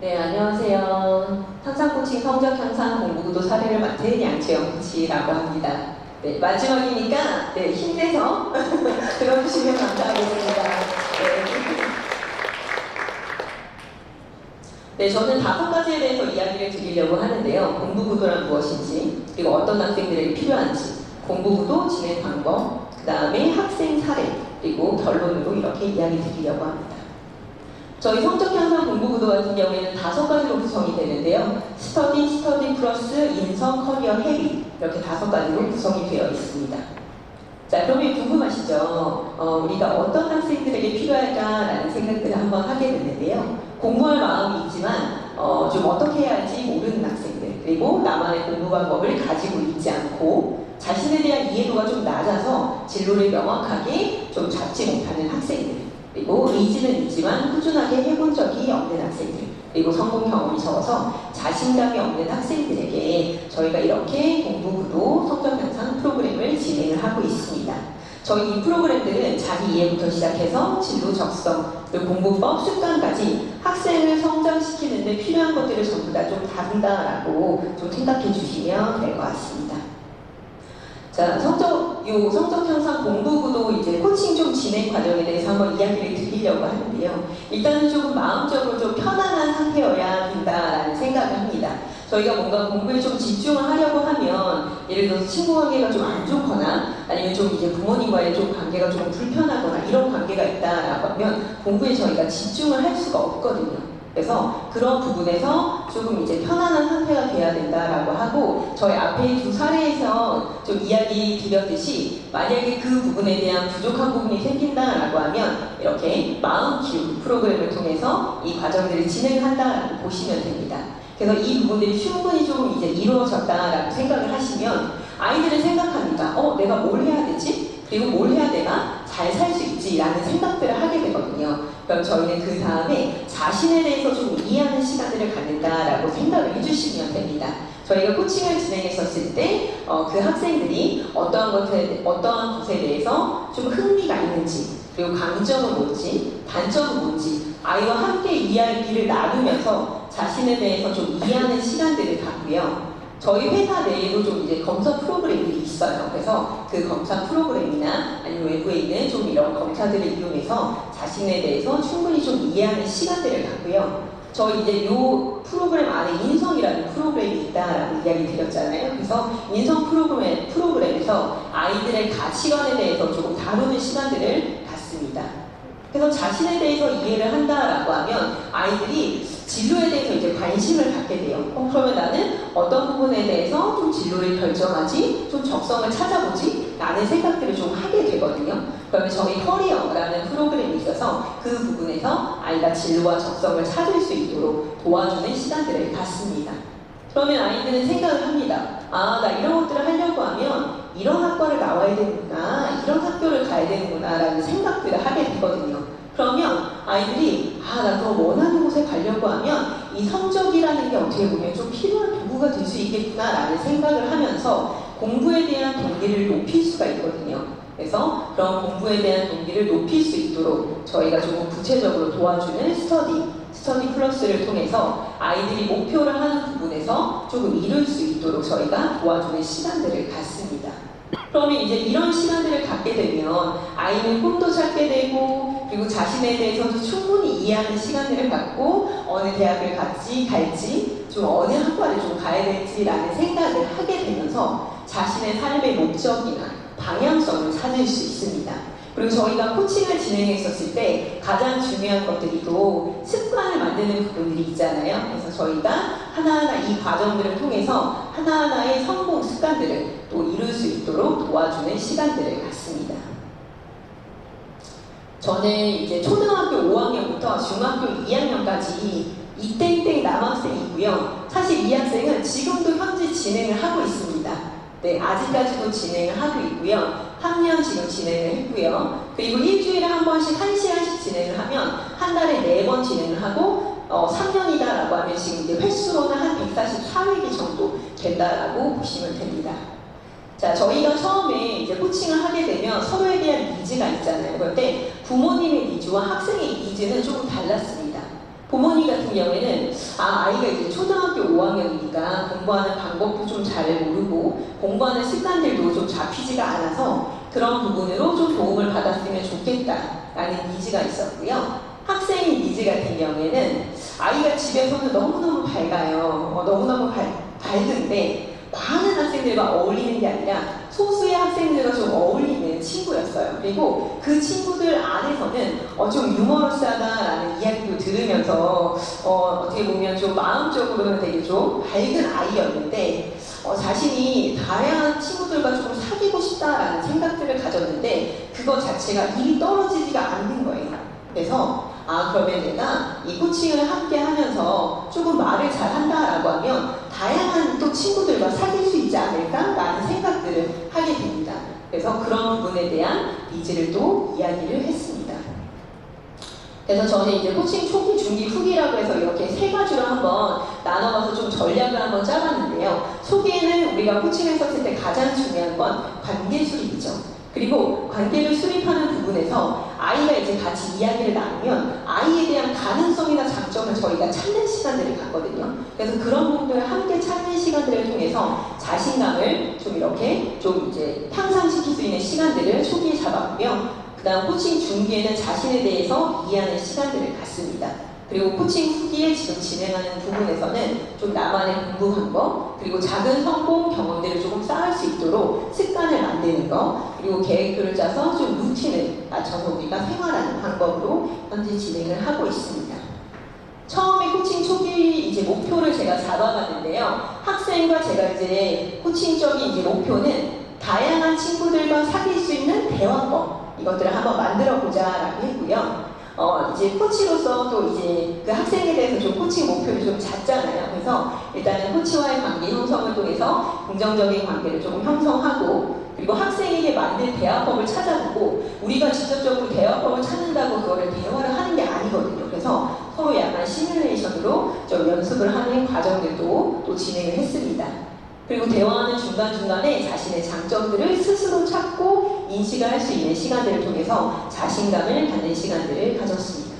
네, 안녕하세요. 향상코칭 성적 향상 공부구도 사례를 맡은 양채영 코치라고 합니다. 네, 마지막이니까 네, 힘내서 들어주시면 감사하겠습니다. 네, 저는 5가지에 대해서 이야기를 드리려고 하는데요. 공부구도란 무엇인지, 그리고 어떤 학생들에게 필요한지, 공부구도 진행 방법, 그 다음에 학생 사례, 그리고 결론으로 이렇게 이야기 드리려고 합니다. 저희 성적 향상 공부구도 같은 경우에는 5가지로 구성이 되는데요. 스터디 플러스 인성, 커리어, 헤비 이렇게 5가지로 구성이 되어 있습니다. 자, 그러면 궁금하시죠? 우리가 어떤 학생들에게 필요할까라는 생각들을 한번 하게 됐는데요. 공부할 마음이 있지만 좀 어떻게 해야 할지 모르는 학생들, 그리고 나만의 공부 방법을 가지고 있지 않고 자신에 대한 이해도가 좀 낮아서 진로를 명확하게 좀 잡지 못하는 학생들, 그리고 의지는 있지만 꾸준하게 해본 적이 없는 학생들, 그리고 성공 경험이 적어서 자신감이 없는 학생들에게 저희가 이렇게 공부구도 성적 향상 프로그램을 진행을 하고 있습니다. 저희 이 프로그램들은 자기 이해부터 시작해서 진로 적성, 그리고 공부법, 습관까지 학생을 성장시키는데 필요한 것들을 전부 다 좀 다룬다라고 좀 생각해 주시면 될 것 같습니다. 자, 성적 향상 공부구도 이제 코칭 좀 진행 과정에 대해서 한번 이야기를 드리려고 하는데요. 일단은 조금 마음적으로 좀 편안한 상태여야 된다라는 생각을 합니다. 저희가 뭔가 공부에 좀 집중을 하려고 하면, 예를 들어서 친구 관계가 좀 안 좋거나 아니면 좀 이제 부모님과의 좀 관계가 좀 불편하거나 이런 관계가 있다라고 하면 공부에 저희가 집중을 할 수가 없거든요. 그래서 그런 부분에서 조금 이제 편안한 상태가 돼야 된다라고 하고, 저희 앞에 2사례에서 좀 이야기 드렸듯이 만약에 그 부분에 대한 부족한 부분이 생긴다라고 하면 이렇게 마음 키우기 프로그램을 통해서 이 과정들을 진행한다라고 보시면 됩니다. 그래서 이 부분들이 충분히 좀 이제 이루어졌다라고 생각을 하시면 아이들은 생각합니다. 내가 뭘 해야 되지? 그리고 뭘 해야 내가 잘 살 수 있지라는 생각들을 하게 되거든요. 그럼 저희는 그 다음에 자신에 대해서 좀 이해하는 시간들을 갖는다라고 생각을 해주시면 됩니다. 저희가 코칭을 진행했었을 때 그 학생들이 어떠한 것에 대해서 좀 흥미가 있는지, 그리고 강점은 뭔지, 단점은 뭔지 아이와 함께 이야기를 나누면서 자신에 대해서 좀 이해하는 시간들을 갖고요. 저희 회사 내에도 좀 이제 검사 프로그램들이 있어요. 그래서 그 검사 프로그램이나 아니면 외부에 있는 좀 이런 검사들을 이용해서 자신에 대해서 충분히 좀 이해하는 시간들을 갖고요. 저희 이제 요 프로그램 안에 인성이라는 프로그램이 있다라고 이야기 드렸잖아요. 그래서 인성 프로그램에서 아이들의 가치관에 대해서 조금 다루는 시간들을 갖습니다. 그래서 자신에 대해서 이해를 한다라고 하면 아이들이 진로에 대해서 이제 관심을 갖게 돼요. 그러면 나는 어떤 부분에 대해서 좀 진로를 결정하지, 좀 적성을 찾아보지 라는 생각들을 좀 하게 되거든요. 그러면 저희 커리어라는 프로그램이 있어서 그 부분에서 아이가 진로와 적성을 찾을 수 있도록 도와주는 시간들을 갖습니다. 그러면 아이들은 생각을 합니다. 나 이런 것들을 하려고 하면 이런 학과를 나와야 되는구나, 이런 학교를 가야 되는구나 라는 생각들을 하게 되거든요. 그러면 아이들이 나 그럼 원하는 곳에 가려고 하면 이 성적이라는 게 어떻게 보면 좀 필요한 도구가 될 수 있겠구나 라는 생각을 하면서 공부에 대한 동기를 높일 수가 있거든요. 그래서 그런 공부에 대한 동기를 높일 수 있도록 저희가 조금 구체적으로 도와주는 스터디 플러스를 통해서 아이들이 목표를 하는 부분에서 조금 이룰 수 있도록 저희가 도와주는 시간들을 갖습니다. 그러면 이제 이런 시간들을 갖게 되면 아이는 꿈도 찾게 되고, 그리고 자신에 대해서도 충분히 이해하는 시간들을 갖고 어느 대학을 갈지, 좀 어느 학과를 좀 가야 될지라는 생각을 하게 되면서 자신의 삶의 목적이나 방향성을 찾을 수 있습니다. 그리고 저희가 코칭을 진행했었을 때 가장 중요한 것들이 또 습관을 만드는 부분들이 있잖아요. 그래서 저희가 하나하나 이 과정들을 통해서 하나하나의 성공 습관들을 또 이룰 수 있도록 도와주는 시간들을 갖습니다. 저는 이제 초등학교 5학년부터 중학교 2학년까지 이땡땡 남학생이고요. 사실 이 학생은 지금도 현재 진행을 하고 있습니다. 네, 아직까지도 진행을 하고 있고요. 학년 지금 진행을 했고요. 그리고 일주일에 한 번씩 1시간씩 진행을 하면 한 달에 4번 진행을 하고 3년이다라고 하면 지금 이제 횟수로는 한 144회기 정도 된다라고 보시면 됩니다. 자, 저희가 처음에 이제 코칭을 하게 되면 서로에 대한 니즈가 있잖아요. 그런데 부모님의 니즈와 학생의 니즈는 조금 달랐습니다. 부모님 같은 경우에는 아이가 이제 초등학교 5학년이니까 공부하는 방법도 좀 잘 모르고 공부하는 습관들도 좀 잡히지가 않아서 그런 부분으로 좀 도움을 받았으면 좋겠다라는 니즈가 있었고요. 학생의 니즈 같은 경우에는 아이가 집에서는 너무너무 밝아요. 너무너무 밝은데 많은 학생들과 어울리는 게 아니라 소수의 학생들과 좀 어울리는 친구였어요. 그리고 그 친구들 안에서는 좀 유머러스하다라는 이야기도 들으면서 어떻게 보면 좀 마음적으로는 되게 좀 밝은 아이였는데 자신이 다양한 친구들과 좀 사귀고 싶다라는 생각들을 가졌는데 그것 자체가 일이 떨어지지가 않는 거예요. 그래서 그러면 내가 이 코칭을 함께 하면서 조금 말을 잘 한다라고 하면 다양한 또 친구들과 사귈 수 있지 않을까라는 생각들을 하게 됩니다. 그래서 그런 부분에 대한 니즈를 또 이야기를 했습니다. 그래서 저는 이제 코칭 초기, 중기, 후기라고 해서 이렇게 세 가지로 한번 나눠봐서 좀 전략을 한번 짜봤는데요. 초기에는 우리가 코칭을 했을 때 가장 중요한 건 관계 수립이죠. 그리고 관계를 수립하는 부분에서 아이가 이제 같이 이야기를 나누면 아이에 대한 가능성이나 장점을 저희가 찾는 시간들을 갖거든요. 그래서 그런 부분들을 함께 찾는 시간들을 통해서 자신감을 좀 이렇게 좀 이제 향상시킬 수 있는 시간들을 초기에 잡았고요. 그 다음 코칭 중기에는 자신에 대해서 이해하는 시간들을 갖습니다. 그리고 코칭 후기에 지금 진행하는 부분에서는 좀 나만의 공부 방법, 그리고 작은 성공 경험들을 조금 쌓을 수 있도록 습관을 만드는 거, 그리고 계획표를 짜서 좀 루틴을 맞춰서 우리가 생활하는 방법으로 현재 진행을 하고 있습니다. 처음에 코칭 초기 이제 목표를 제가 잡아봤는데요. 학생과 제가 이제 코칭적인 이제 목표는 다양한 친구들과 사귈 수 있는 대화법, 이것들을 한번 만들어보자라고 했고요. 이제 코치로서 또 이제 그 학생에 대해서 좀 코칭 목표를 좀 잤잖아요. 그래서 일단은 코치와의 관계 형성을 통해서 긍정적인 관계를 조금 형성하고, 그리고 학생에게 맞는 대화법을 찾아보고, 우리가 직접적으로 대화법을 찾는다고 그거를 대화를 하는 게 아니거든요. 그래서 서로 약간 시뮬레이션으로 좀 연습을 하는 과정들도 또 진행을 했습니다. 그리고 대화하는 중간중간에 자신의 장점들을 스스로 찾고 인식을 할 수 있는 시간들을 통해서 자신감을 갖는 시간들을 가졌습니다.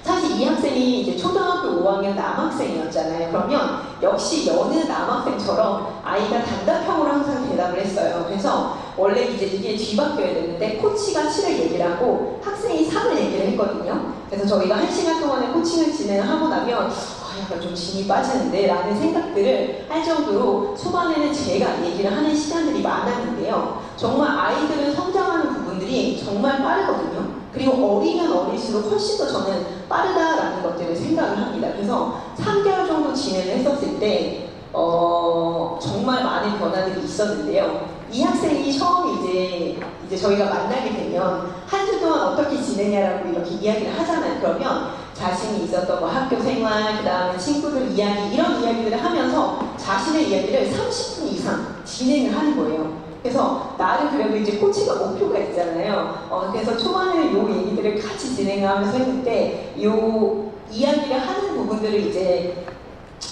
사실 이 학생이 이제 초등학교 5학년 남학생이었잖아요. 그러면 역시 여느 남학생처럼 아이가 단답형으로 항상 대답을 했어요. 그래서 원래 이제 이게 뒤바뀌어야 되는데 코치가 7을 얘기를 하고 학생이 3을 얘기를 했거든요. 그래서 저희가 1시간 동안의 코칭을 진행하고 나면 약간 좀 진이 빠지는데 라는 생각들을 할 정도로 초반에는 제가 얘기를 하는 시간들이 많았는데요. 정말 아이들은 성장하는 부분들이 정말 빠르거든요. 그리고 어리면 어릴수록 훨씬 더 저는 빠르다라는 것들을 생각을 합니다. 그래서 3개월 정도 진행을 했었을 때 정말 많은 변화들이 있었는데요. 이 학생이 처음 이제 저희가 만나게 되면 한 주 동안 어떻게 지내냐라고 이렇게 이야기를 하잖아요. 그러면 자신이 있었던 뭐 학교 생활, 그 다음에 친구들 이야기, 이런 이야기들을 하면서 자신의 이야기를 30분 이상 진행을 하는 거예요. 그래서 나는 그래도 이제 코치가 목표가 있잖아요. 그래서 초반에는 요 얘기들을 같이 진행하면서 했는데 요 이야기를 하는 부분들을 이제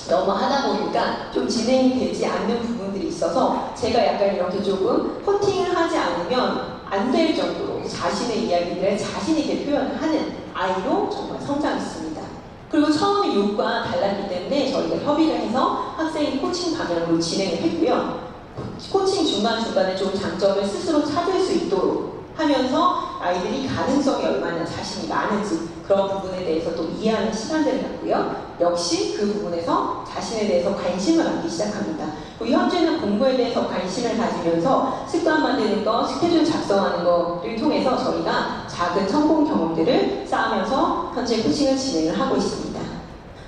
너무 하다 보니까 좀 진행이 되지 않는 부분들이 있어서 제가 약간 이렇게 조금 코팅을 하지 않으면 안 될 정도로 자신의 이야기들을 자신있게 표현을 하는 아이로 정말 성장했습니다. 그리고 처음에 요구가 달랐기 때문에 저희가 협의를 해서 학생이 코칭 방향으로 진행을 했고요. 코칭 중간중간에 좀 장점을 스스로 찾을 수 있도록 하면서 아이들이 가능성이 얼마나 자신이 많은지 그런 부분에 대해서 또 이해하는 시간들을 갖고요. 역시 그 부분에서 자신에 대해서 관심을 갖기 시작합니다. 그리고 현재는 공부에 대해서 관심을 가지면서 습관 만드는 거, 스케줄 작성하는 것을 통해서 저희가 작은 성공 경험들을 쌓으면서 현재 코칭을 진행을 하고 있습니다.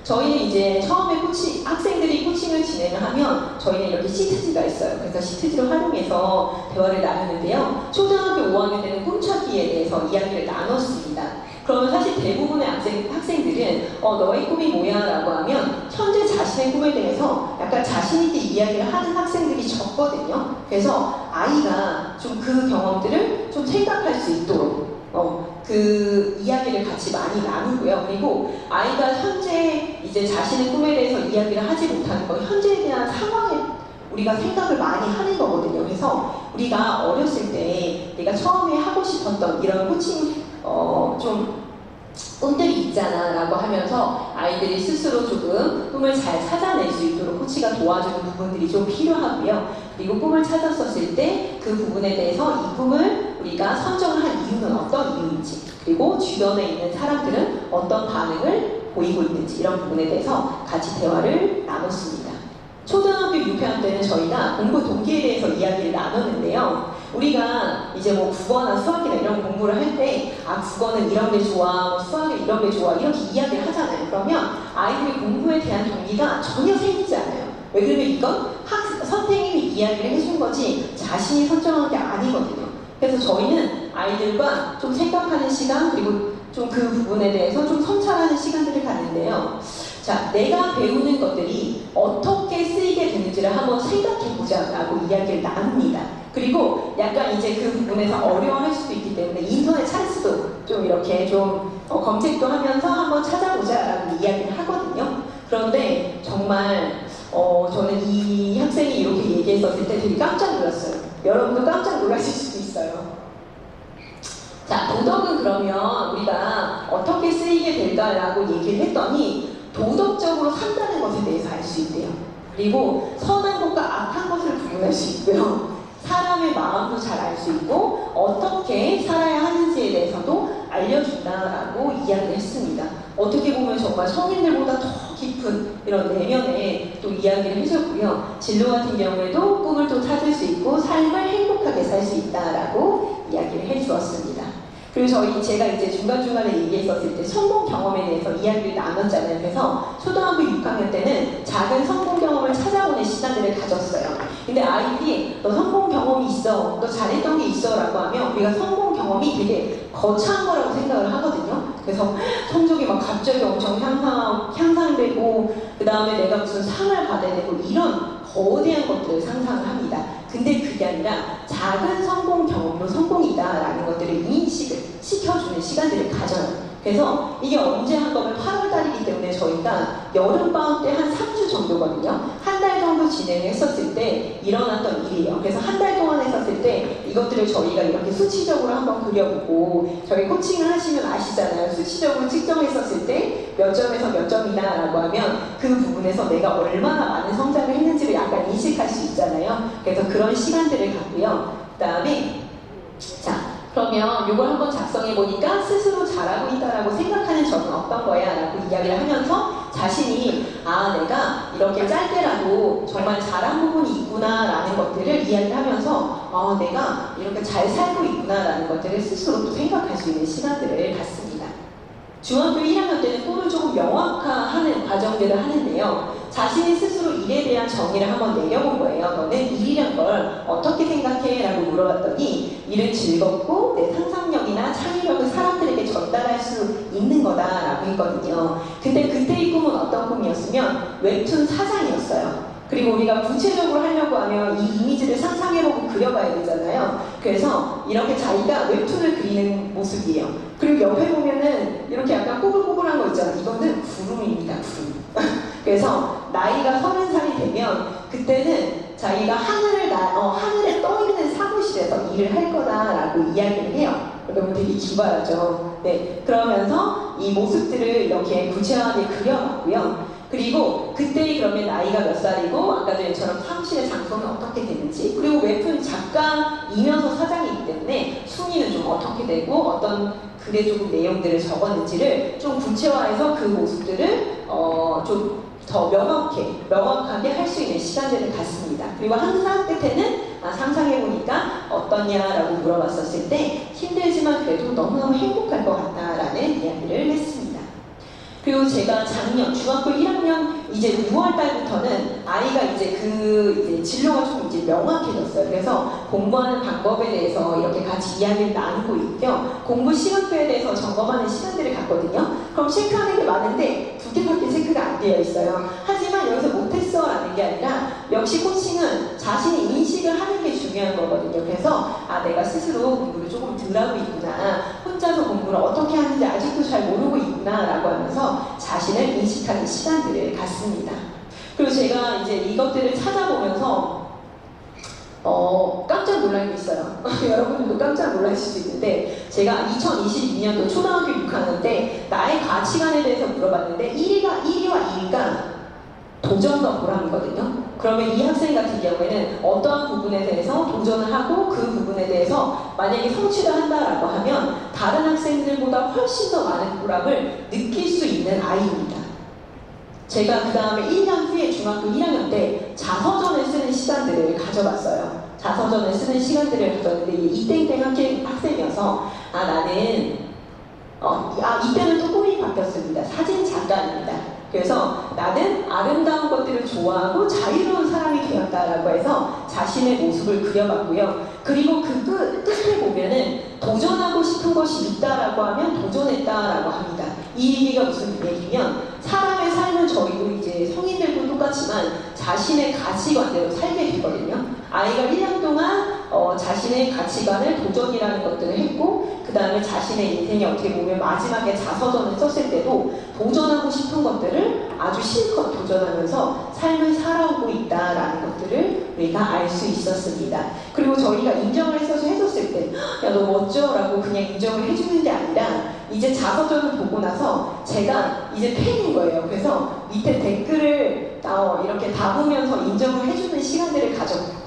저희는 이제 처음에 학생들이 코칭을 진행을 하면 저희는 이렇게 시트지가 있어요. 그래서 시트지를 활용해서 대화를 나누는데요. 초등학교 5학년 때는 꿈찾기에 대해서 이야기를 나눴습니다. 그러면 사실 대부분의 학생들은 너의 꿈이 뭐야? 라고 하면 현재 자신의 꿈에 대해서 약간 자신있게 이야기를 하는 학생들이 적거든요. 그래서 아이가 좀 그 경험들을 좀 생각할 수 있도록 그 이야기를 같이 많이 나누고요. 그리고 아이가 현재 이제 자신의 꿈에 대해서 이야기를 하지 못하는 건 현재에 대한 상황에 우리가 생각을 많이 하는 거거든요. 그래서 우리가 어렸을 때 내가 처음에 하고 싶었던 이런 코칭 좀 꿈들이 있잖아 라고 하면서 아이들이 스스로 조금 꿈을 잘 찾아낼 수 있도록 코치가 도와주는 부분들이 좀 필요하고요. 그리고 꿈을 찾았었을 때 그 부분에 대해서 이 꿈을 우리가 선정을 한 이유는 어떤 이유인지, 그리고 주변에 있는 사람들은 어떤 반응을 보이고 있는지, 이런 부분에 대해서 같이 대화를 나눴습니다. 초등학교 6학년 때는 저희가 공부 동기에 대해서 이야기를 나눴는데요. 우리가 이제 뭐 국어나 수학이나 이런 공부를 할 때, 아, 국어는 이런 게 좋아, 뭐 수학은 이런 게 좋아, 이렇게 이야기를 하잖아요. 그러면 아이들이 공부에 대한 동기가 전혀 생기지 않아요. 왜 그러면 이건 선생님이 이야기를 해준 거지 자신이 선정한 게 아니거든요. 그래서 저희는 아이들과 좀 생각하는 시간, 그리고 좀 그 부분에 대해서 좀 성찰하는 시간들을 갖는데요. 자, 내가 배우는 것들이 어떻게 쓰이게 되는지를 한번 생각해보자 라고 이야기를 나눕니다. 그리고 약간 이제 그 부분에서 어려워할 수도 있기 때문에 인터넷 찬스도 좀 이렇게 좀 검색도 하면서 한번 찾아보자 라고 이야기를 하거든요. 그런데 정말 저는 이 학생이 이렇게 얘기했었을 때 되게 깜짝 놀랐어요. 여러분도 깜짝 놀라실 수도 있어요. 자, 도덕은 그러면 우리가 어떻게 쓰이게 될까라고 얘기를 했더니 도덕적으로 산다는 것에 대해서 알 수 있대요. 그리고 선한 것과 악한 것을 구분할 수 있고요. 사람의 마음도 잘 알 수 있고 어떻게 살아야 하는지에 대해서도 알려준다라고 이야기를 했습니다. 어떻게 보면 정말 성인들보다 더 깊은 이런 내면에 또 이야기를 해줬고요. 진로 같은 경우에도 꿈을 또 찾을 수 있고 삶을 행복하게 살 수 있다라고 이야기를 해주었습니다. 그리고 제가 이제 중간중간에 얘기했었을 때 성공 경험에 대해서 이야기를 나눴잖아요. 그래서 초등학교 6학년 때는 작은 성공 경험을 찾아보는 시간들을 가졌어요. 근데 아이들이 너 성공 경험이 있어, 너 잘했던 게 있어 라고 하면 우리가 성공 경험이 되게 거창한 거라고 생각을 하거든요. 그래서 성적이 막 갑자기 엄청 향상되고 그 다음에 내가 무슨 상을 받아야 되고 이런 거대한 것들을 상상을 합니다. 근데 그게 아니라 작은 성공 경험도 성공이다라는 것들을 인식을 시켜주는 시간들을 가져요. 그래서 이게 언제 한 거면 8월 달이기 때문에 저희가 여름방학 때 한 3주 정도거든요. 한 달 정도 진행을 했었을 때 일어났던 일이에요. 그래서 한 달 동안 했었을 때 이것들을 저희가 이렇게 수치적으로 한번 그려보고, 저희 코칭을 하시면 아시잖아요. 수치적으로 측정했었을 때 몇 점에서 몇 점이다 라고 하면 그 부분에서 내가 얼마나 많은 성장을 했는지를 약간 인식할 수 있잖아요. 그래서 그런 시간들을 갖고요. 그 다음에 자, 그러면 이걸 한번 작성해 보니까 스스로 잘하고 있다라고 생각하는 점은 어떤 거야? 라고 이야기를 하면서 자신이 내가 이렇게 짧게라도 정말 잘한 부분이 있구나 라는 것들을 이야기를 하면서 내가 이렇게 잘 살고 있구나 라는 것들을 스스로 또 생각할 수 있는 시간들을 갖습니다. 중학교 1학년 때는 꿈을 조금 명확화하는 과정들을 하는데요. 자신이 스스로 일에 대한 정의를 한번 내려본 거예요. 너는 일이란 걸 어떻게 생각해? 라고 물어봤더니 일은 즐겁고 내 상상력이나 창의력을 사람들에게 전달할 수 있는 거다라고 했거든요. 근데 그때의 꿈은 어떤 꿈이었으면 웹툰 사장이었어요. 그리고 우리가 구체적으로 하려고 하면 이 이미지를 상상해보고 그려봐야 되잖아요. 그래서 이렇게 자기가 웹툰을 그리는 모습이에요. 그리고 옆에 보면은 이렇게 약간 꼬불꼬불한 거 있잖아요. 이거는 구름입니다, 구름. 그래서 나이가 30살이 되면 그때는 자기가 하늘에 떠있는 사무실에서 일을 할 거다라고 이야기를 해요. 그러면 되게 기발하죠. 네, 그러면서 이 모습들을 이렇게 구체화하게 그려봤고요. 그리고 그때 그러면 나이가 몇 살이고 아까 전에처럼 사무실의 장소는 어떻게 되는지, 그리고 웹툰 작가이면서 사장이기 때문에 순위는 좀 어떻게 되고 어떤 글에 조금 내용들을 적었는지를 좀 구체화해서 그 모습들을 좀 더 명확하게 할 수 있는 시간들을 갖습니다. 그리고 항상 끝에는 상상해보니까 어떠냐라고 물어봤었을 때 힘들지만 그래도 너무너무 행복할 것 같다라는 이야기를 했습니다. 그리고 제가 작년 중학교 1학년 이제 6월 달부터는 아이가 이제 진로가 좀 이제 명확해졌어요. 그래서 공부하는 방법에 대해서 이렇게 같이 이야기를 나누고 있고요. 공부 시간표에 대해서 점검하는 시간들을 갖거든요. 그럼 체크하는 게 많은데 2개밖에 체크가 안 되어 있어요. 하지만 여기서 못했어 라는 게 아니라 역시 코칭은 자신이 인식을 하는 게 중요한 거거든요. 그래서 내가 스스로 공부를 조금 덜 하고 있구나, 혼자서 공부를 어떻게 하는지 아직도 잘 모르고 있구나 라고 하면서 자신을 인식하는 시간들을 갖습니다. 그리고 제가 이제 이것들을 찾아보면서 깜짝 놀랄 게 있어요. 여러분들도 깜짝 놀랄 수도 있는데 제가 2022년도 초등학교 6학년 때 나의 가치관에 대해서 물어봤는데 1위와 2위가 도전과 보람이거든요. 그러면 이 학생 같은 경우에는 어떠한 부분에 대해서 도전을 하고 그 부분에 대해서 만약에 성취를 한다라고 하면 다른 학생들보다 훨씬 더 많은 보람을 느낄 수 있는 아이입니다. 제가 그 다음에 1년 후에 중학교 1학년 때 자서전을 쓰는 시간들을 가져봤어요. 자서전을 쓰는 시간들을 가졌는데 이땡땡 학생이어서 나는 이때는 또 꿈이 바뀌었습니다. 사진 작가입니다. 그래서 나는 아름다운 것들을 좋아하고 자유로운 사람이 되었다라고 해서 자신의 모습을 그려봤고요. 그리고 그 끝에 보면은 도전하고 싶은 것이 있다라고 하면 도전했다라고 합니다. 이 얘기가 무슨 얘기냐면 사람의 삶은 저희도 이제 성인들도 똑같지만 자신의 가치관대로 살게 되거든요. 아이가 1년 동안 자신의 가치관을 도전이라는 것들을 했고 그 다음에 자신의 인생이 어떻게 보면 마지막에 자서전을 썼을 때도 도전하고 싶은 것들을 아주 실컷 도전하면서 삶을 살아오고 있다라는 것들을 우리가 알 수 있었습니다. 그리고 저희가 인정을 해줬을 때 야 너 멋져 라고 그냥 인정을 해주는 게 아니라 이제 자서전을 보고 나서 제가 이제 팬인 거예요. 그래서 밑에 댓글을 이렇게 담으면서 인정을 해주는 시간들을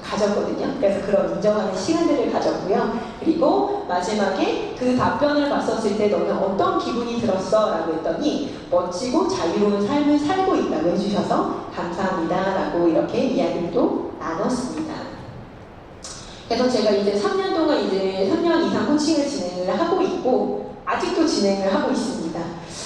가졌거든요. 그래서 그런 인정하는 시간들을 가졌고요. 그리고 마지막에 그 답변을 봤었을 때 너는 어떤 기분이 들었어? 라고 했더니 멋지고 자유로운 삶을 살고 있다고 해주셔서 감사합니다 라고 이렇게 이야기도 나눴습니다. 그래서 제가 이제 3년 동안 이제 3년 이상 코칭을 진행을 하고 있고 아직도 진행을 하고 있습니다.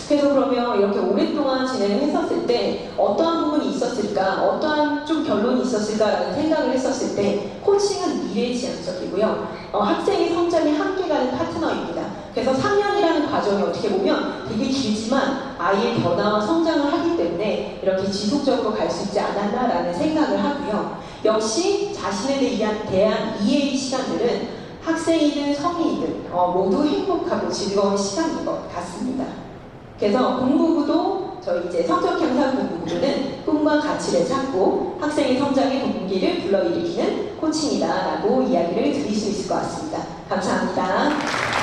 그래서 그러면 이렇게 오랫동안 진행을 했었을 때 어떠한 부분이 있었을까, 어떠한 좀 결론이 있었을까라는 생각을 했었을 때 코칭은 미래지향적이고요. 학생의 성장에 함께 가는 파트너입니다. 그래서 3년이라는 과정이 어떻게 보면 되게 길지만 아이의 변화와 성장을 하기 때문에 이렇게 지속적으로 갈 수 있지 않았나라는 생각을 하고요. 역시 자신에 대한 이해의 시간들은 학생이든 성인이든 모두 행복하고 즐거운 시간인 것 같습니다. 그래서 공부부도 저희 이제 성적 향상 공부부는 꿈과 가치를 찾고 학생의 성장의 동기를 불러일으키는 코칭이다라고 이야기를 드릴 수 있을 것 같습니다. 감사합니다.